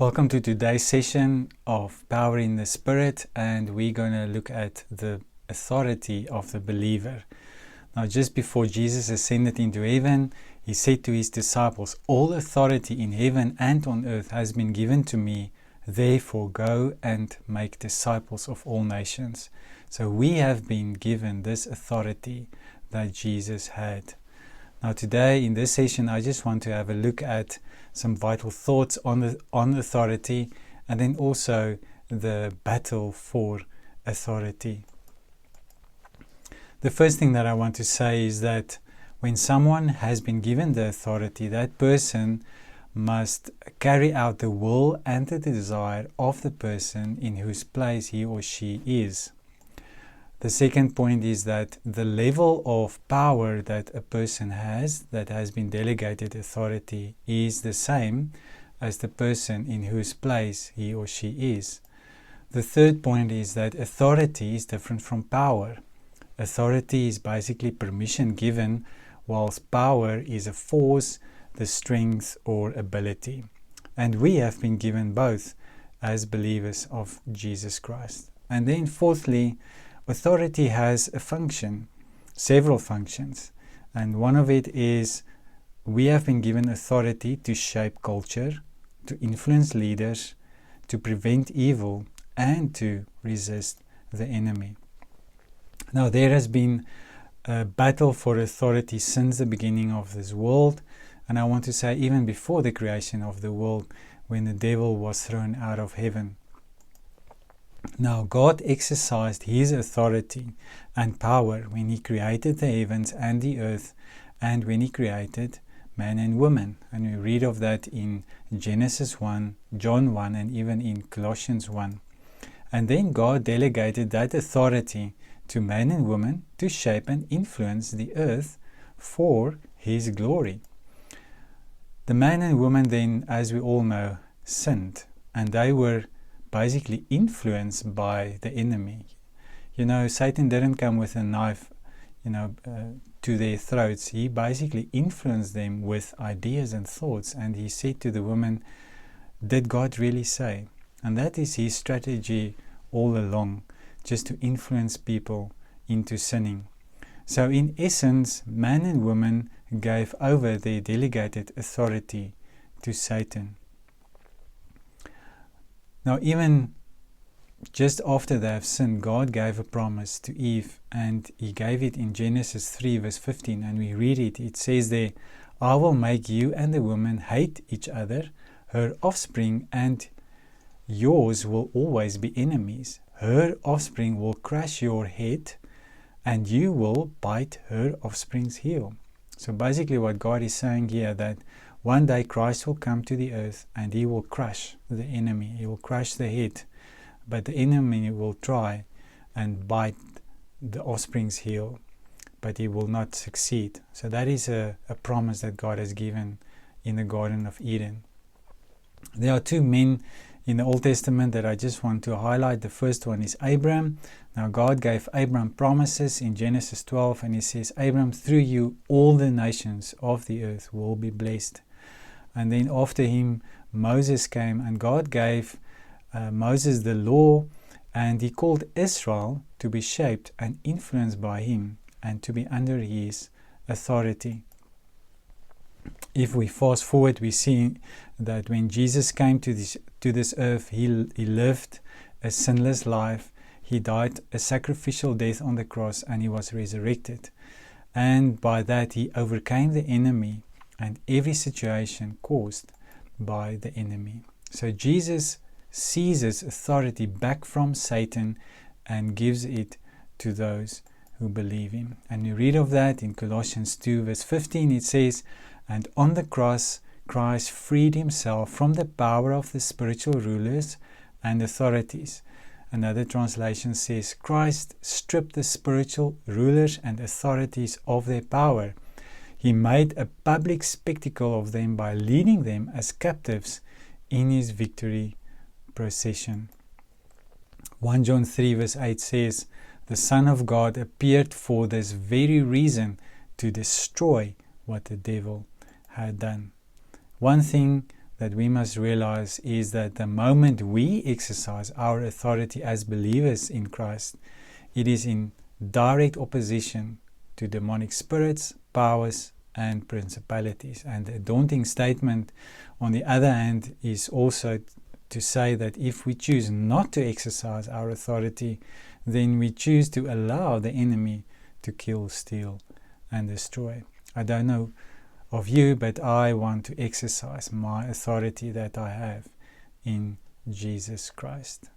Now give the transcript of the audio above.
Welcome to today's session of Power in the Spirit, and we're going to look at the authority of the believer. Now, just before Jesus ascended into heaven, he said to his disciples, "All authority in heaven and on earth has been given to me. Therefore go and make disciples of all nations." So we have been given this authority that Jesus had. Now today in this session I just want to have a look at some vital thoughts on authority, and then also the battle for authority. The first thing that I want to say is that when someone has been given the authority, that person must carry out the will and the desire of the person in whose place he or she is. The second point is that the level of power that a person has that has been delegated authority is the same as the person in whose place he or she is. The third point is that authority is different from power. Authority is basically permission given, whilst power is a force, the strength or ability. And we have been given both as believers of Jesus Christ. And then fourthly, authority has a function, several functions, and one of it is we have been given authority to shape culture, to influence leaders, to prevent evil, and to resist the enemy. Now there has been a battle for authority since the beginning of this world, and I want to say even before the creation of the world, when the devil was thrown out of heaven. Now God exercised his authority and power when he created the heavens and the earth, and when he created man and woman. And we read of that in Genesis 1, John 1, and even in Colossians 1. And then God delegated that authority to man and woman to shape and influence the earth for his glory. The man and woman then, as we all know, sinned, and they were basically influenced by the enemy. Satan didn't come with a knife, to their throats. He basically influenced them with ideas and thoughts, and he said to the woman, "Did God really say?" And that is his strategy all along, just to influence people into sinning. So in essence, man and woman gave over their delegated authority to Satan. Now, even just after they have sinned, God gave a promise to Eve, and he gave it in Genesis 3 verse 15, and we read it. It says there, "I will make you and the woman hate each other. Her offspring and yours will always be enemies. Her offspring will crush your head, and you will bite her offspring's heel." So basically what God is saying here, that one day Christ will come to the earth and he will crush the enemy. He will crush the head, but the enemy will try and bite the offspring's heel, but he will not succeed. So that is a promise that God has given in the Garden of Eden. There are two men in the Old Testament that I just want to highlight. The first one is Abraham. Now God gave Abraham promises in Genesis 12, and he says, "Abraham, through you all the nations of the earth will be blessed." And then after him Moses came, and God gave Moses the law, and he called Israel to be shaped and influenced by him and to be under his authority. If we fast forward, we see that when Jesus came to this earth, he lived a sinless life. He died a sacrificial death on the cross, and he was resurrected. And by that he overcame the enemy and every situation caused by the enemy. So Jesus seizes authority back from Satan and gives it to those who believe him. And we read of that in Colossians 2 verse 15. It says, "And on the cross Christ freed himself from the power of the spiritual rulers and authorities." Another translation says, "Christ stripped the spiritual rulers and authorities of their power. He made a public spectacle of them by leading them as captives in his victory procession." 1 John 3 verse 8 says, "The Son of God appeared for this very reason, to destroy what the devil had done." One thing that we must realize is that the moment we exercise our authority as believers in Christ, it is in direct opposition to demonic spirits, powers, and principalities. And a daunting statement, on the other hand, is also to say that if we choose not to exercise our authority, then we choose to allow the enemy to kill, steal, and destroy. I don't know of you, but I want to exercise my authority that I have in Jesus Christ.